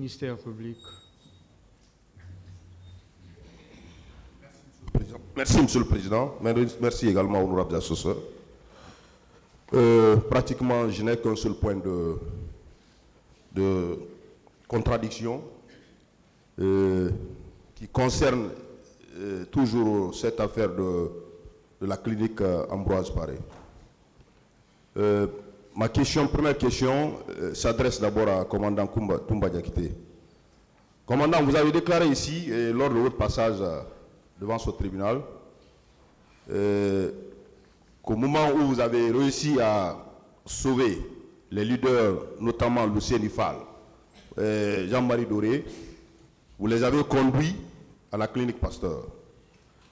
ministère public. Merci, Monsieur le Président. Merci également aux honorables assesseurs. Pratiquement, je n'ai qu'un seul point de contradiction qui concerne toujours cette affaire de la clinique Ambroise Paré. Ma première question, s'adresse d'abord à commandant Toumba Diakité. Commandant, vous avez déclaré ici, lors de votre passage devant ce tribunal, qu'au moment où vous avez réussi à sauver les leaders, notamment Lucien Nifal, Jean-Marie Doré, vous les avez conduits à la clinique Pasteur.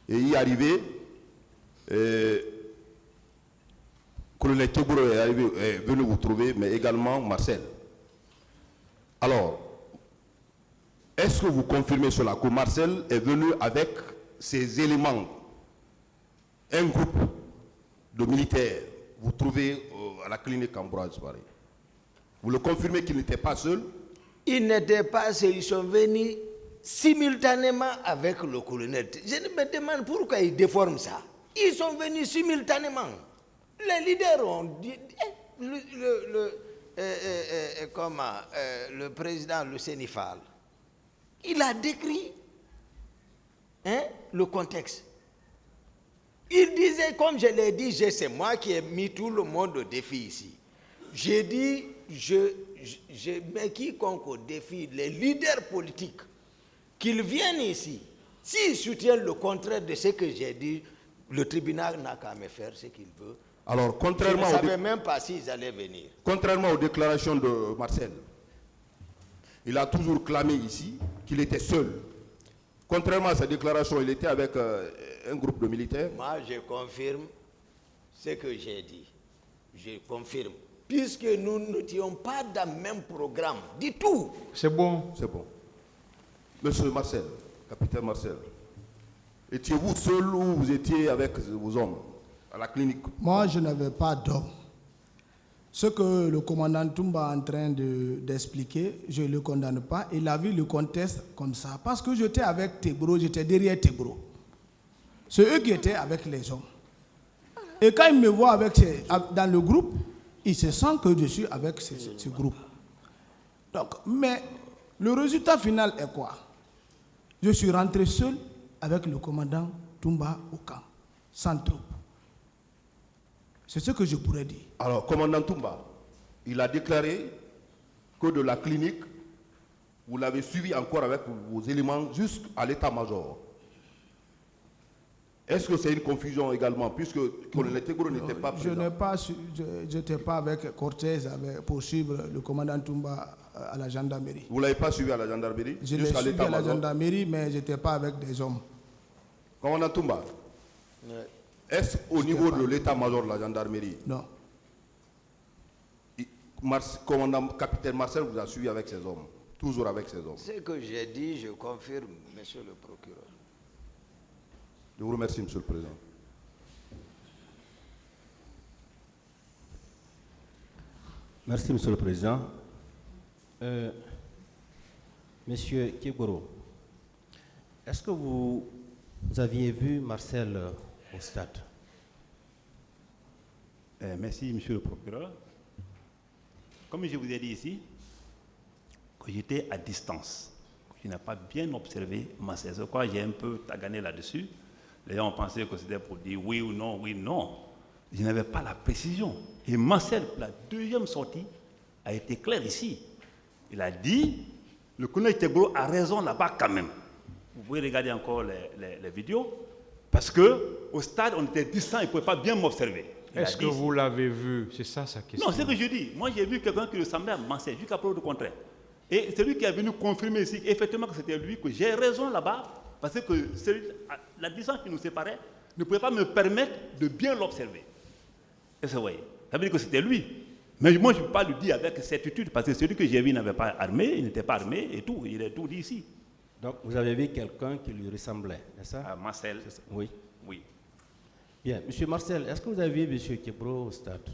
Et y arrivé, colonel Kebouro est venu vous trouver, mais également Marcel. Alors, est-ce que vous confirmez cela, que Marcel est venu avec ses éléments, un groupe de militaires, vous trouvez à la clinique Ambroise Paré? Vous le confirmez qu'il n'était pas seul? Ils n'étaient pas seuls, ils sont venus simultanément avec le colonel. Je me demande pourquoi ils déforment ça. Ils sont venus simultanément. Les leaders ont dit, le président Lucien Nifal, il a décrit le contexte. Il disait, comme je l'ai dit, c'est moi qui ai mis tout le monde au défi ici. J'ai dit, je mets quiconque au défi, les leaders politiques, qu'ils viennent ici. S'ils soutiennent le contraire de ce que j'ai dit, le tribunal n'a qu'à me faire ce qu'il veut. Alors, contrairement je ne savais même pas s'ils allaient venir. Contrairement aux déclarations de Marcel, il a toujours clamé ici qu'il était seul. Contrairement à sa déclaration, il était avec un groupe de militaires. Moi, je confirme ce que j'ai dit. Je confirme. Puisque nous n'étions pas dans le même programme du tout. C'est bon. C'est bon. Monsieur Marcel, capitaine Marcel, étiez-vous seul ou vous étiez avec vos hommes à la clinique? Moi, je n'avais pas d'homme. Ce que le commandant Toumba est en train d'expliquer, je ne le condamne pas. Il a vu le contexte comme ça. Parce que j'étais avec Tebro, j'étais derrière Tebro. C'est eux qui étaient avec les hommes. Et quand ils me voient dans le groupe, ils se sentent que je suis avec ce groupe. Donc, mais le résultat final est quoi? Je suis rentré seul avec le commandant Toumba au camp, sans troupe. C'est ce que je pourrais dire. Alors, commandant Toumba, il a déclaré que de la clinique, vous l'avez suivi encore avec vos éléments jusqu'à l'état-major. Est-ce que c'est une confusion également, puisque le Tegoro n'était pas présent? Je n'étais pas avec Cortez pour suivre le commandant Toumba à la gendarmerie. Vous ne l'avez pas suivi à la gendarmerie? Je l'ai suivi à la gendarmerie, mais je n'étais pas avec des hommes. Commandant Toumba, est-ce au niveau de l'état-major de la gendarmerie? Non. Commandant capitaine Marcel vous a suivi avec ses hommes, toujours avec ses hommes. Ce que j'ai dit, je confirme, monsieur le procureur. Je vous remercie, monsieur le président. Merci, monsieur le président. Monsieur Kebouro, est-ce que vous aviez vu Marcel au stade? Merci, monsieur le procureur. Comme je vous ai dit ici, que j'étais à distance. Je n'ai pas bien observé Marcel. C'est pourquoi j'ai un peu tagané là-dessus. Les gens ont pensé que c'était pour dire oui ou non, oui, non. Je n'avais pas la précision. Et Marcel, la deuxième sortie, a été claire ici. Il a dit, le colonel Tebro a raison là-bas quand même. Vous pouvez regarder encore les vidéos. Parce qu'au stade, on était distants, il ne pouvait pas bien m'observer. Est-ce que vous l'avez vu? C'est ça sa question. Non, c'est ce que je dis. Moi, j'ai vu quelqu'un qui ressemblait à Marcel, jusqu'à preuve du contraire. Et c'est lui qui est venu confirmer ici, effectivement, que c'était lui, que j'ai raison là-bas, parce que la distance qui nous séparait ne pouvait pas me permettre de bien l'observer. Est-ce que vous voyez? Ça veut dire que c'était lui. Mais moi, je ne peux pas le dire avec certitude, parce que celui que j'ai vu n'avait pas armé, il n'était pas armé et tout. Il a tout dit ici. Donc, vous avez vu quelqu'un qui lui ressemblait, n'est-ce ça? Marcel. Oui. Oui. Bien. Monsieur Marcel, est-ce que vous avez vu M. Kebro au stade?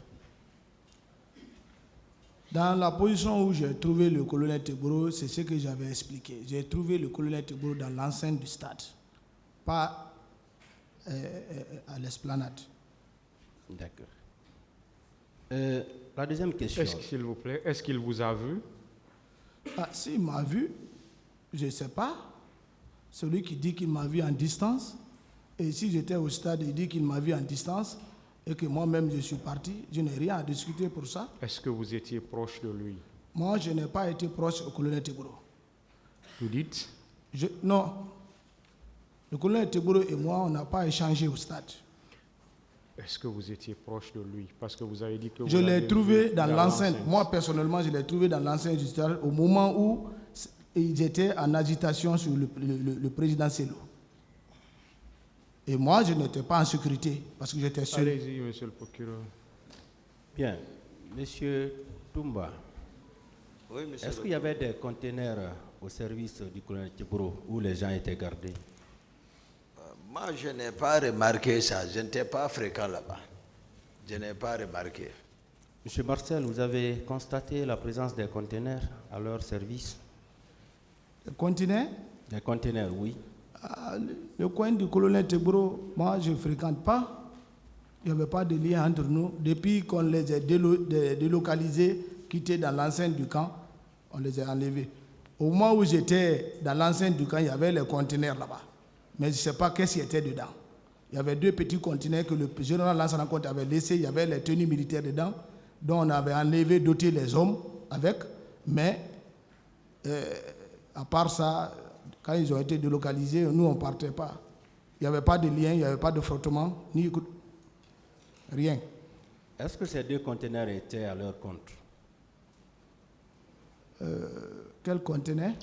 Dans la position où j'ai trouvé le colonel Tegboro, c'est ce que j'avais expliqué. J'ai trouvé le colonel Tegboro dans l'enceinte du stade, pas à l'esplanade. D'accord. La deuxième question. S'il vous plaît, est-ce qu'il vous a vu? Ah, s'il m'a vu, je ne sais pas. Celui qui dit qu'il m'a vu en distance, et si j'étais au stade, il dit qu'il m'a vu en distance, et que moi-même je suis parti, je n'ai rien à discuter pour ça. Est-ce que vous étiez proche de lui? Moi, je n'ai pas été proche au colonel Tegboro. Vous dites? Non. Le colonel Tegboro et moi, on n'a pas échangé au stade. Est-ce que vous étiez proche de lui? Parce que vous avez dit que vous Je l'ai l'avez trouvé vu dans l'enceinte. Moi, personnellement, je l'ai trouvé dans l'enceinte du stade au moment où ils étaient en agitation sur le président Sello. Et moi, je n'étais pas en sécurité parce que j'étais seul. Allez-y, monsieur le procureur. Bien. Monsieur Toumba, Oui, monsieur. est-ce qu'il y avait des conteneurs au service du colonel Tegboro où les gens étaient gardés? Moi, je n'ai pas remarqué ça. Je n'étais pas fréquent là-bas. Je n'ai pas remarqué. Monsieur Marcel, vous avez constaté la présence des conteneurs à leur service? Le conteneur, Des conteneurs, oui. le coin du colonel Tegboro, moi, je ne fréquente pas. Il n'y avait pas de lien entre nous. Depuis qu'on les a délocalisés, quittés dans l'enceinte du camp, on les a enlevés. Au moment où j'étais dans l'enceinte du camp, il y avait les conteneurs là-bas. Mais je ne sais pas qu'est-ce qui était dedans. Il y avait 2 petits conteneurs que le général Lansana Conté avait laissés. Il y avait les tenues militaires dedans, dont on avait enlevé, doté les hommes avec. Mais à part ça, quand ils ont été délocalisés, nous, on ne partait pas. Il n'y avait pas de lien, il n'y avait pas de frottement, ni rien. Est-ce que ces 2 conteneurs étaient à leur compte? Quel conteneur?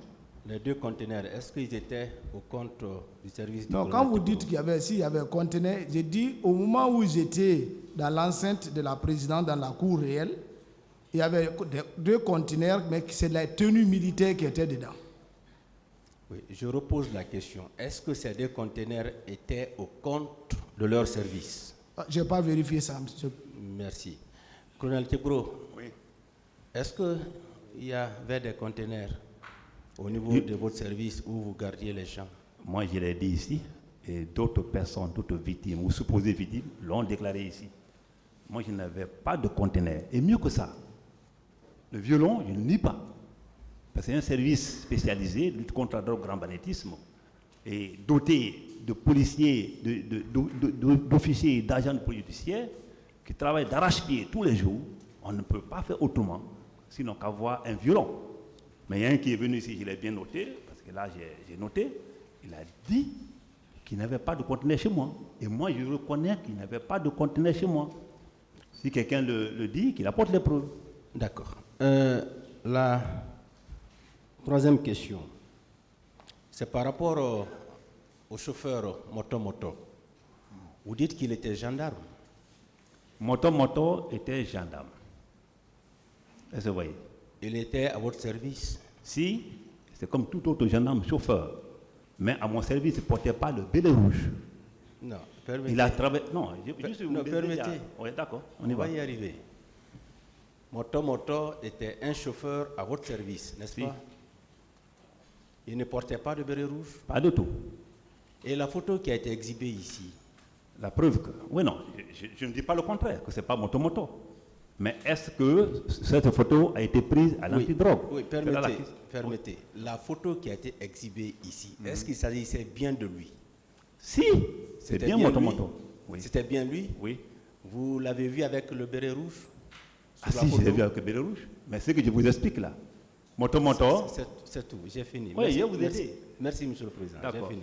Les 2 conteneurs, est-ce qu'ils étaient au compte du service du Non, colonel quand vous Tegboro? dites s'il y avait un conteneur, j'ai dit au moment où j'étais dans l'enceinte de la présidente, dans la cour réelle, il y avait 2 conteneurs, mais c'est la tenue militaire qui était dedans. Oui, je repose la question. Est-ce que ces 2 conteneurs étaient au compte de leur service? Je n'ai pas vérifié ça, monsieur. Merci. Colonel Tegboro, Oui. est-ce qu'il y avait des conteneurs au niveau de votre service où vous gardiez les gens? Moi, je l'ai dit ici, et d'autres personnes, d'autres victimes ou supposées victimes l'ont déclaré ici. Moi, je n'avais pas de conteneur. Et mieux que ça, le violon, je ne nie pas. Parce que c'est un service spécialisé, lutte contre le grand banditisme, et doté de policiers, d'officiers et d'agents de police judiciaire qui travaillent d'arrache-pied tous les jours. On ne peut pas faire autrement, sinon qu'avoir un violon. Mais il y a un qui est venu ici, je l'ai bien noté, parce que là j'ai noté, il a dit qu'il n'avait pas de conteneur chez moi. Et moi je reconnais qu'il n'avait pas de conteneur chez moi. Si quelqu'un le dit, qu'il apporte les preuves. D'accord. La troisième question, c'est par rapport au chauffeur moto-moto. Vous dites qu'il était gendarme. Moto était gendarme. Est-ce que vous voyez? Il était à votre service. Si, c'est comme tout autre gendarme chauffeur. Mais à mon service, il ne portait pas le béret rouge. Non, permettez. Il a travaillé. Non, non, permettez. Oui, d'accord, On va y arriver. Moto était un chauffeur à votre service, n'est-ce Si. pas? Il ne portait pas de béret rouge. Pas du tout. Et la photo qui a été exhibée ici, La preuve que. Oui, non, je ne dis pas le contraire, que ce n'est pas moto. Mais est-ce que cette photo a été prise à l'antidrogue? Oui, permettez. La photo qui a été exhibée ici, est-ce qu'il s'agissait bien de lui? Si, c'est C'était bien lui? moto. Oui. C'était bien lui? Oui. Vous l'avez vu avec le béret rouge? Ah Sur la si, je photo? l'ai vu avec le béret rouge. Mais ce que je vous explique là, moto. C'est tout, j'ai fini. Oui, Merci, je vous ai merci. dit. Merci, monsieur le président. J'ai D'accord. fini.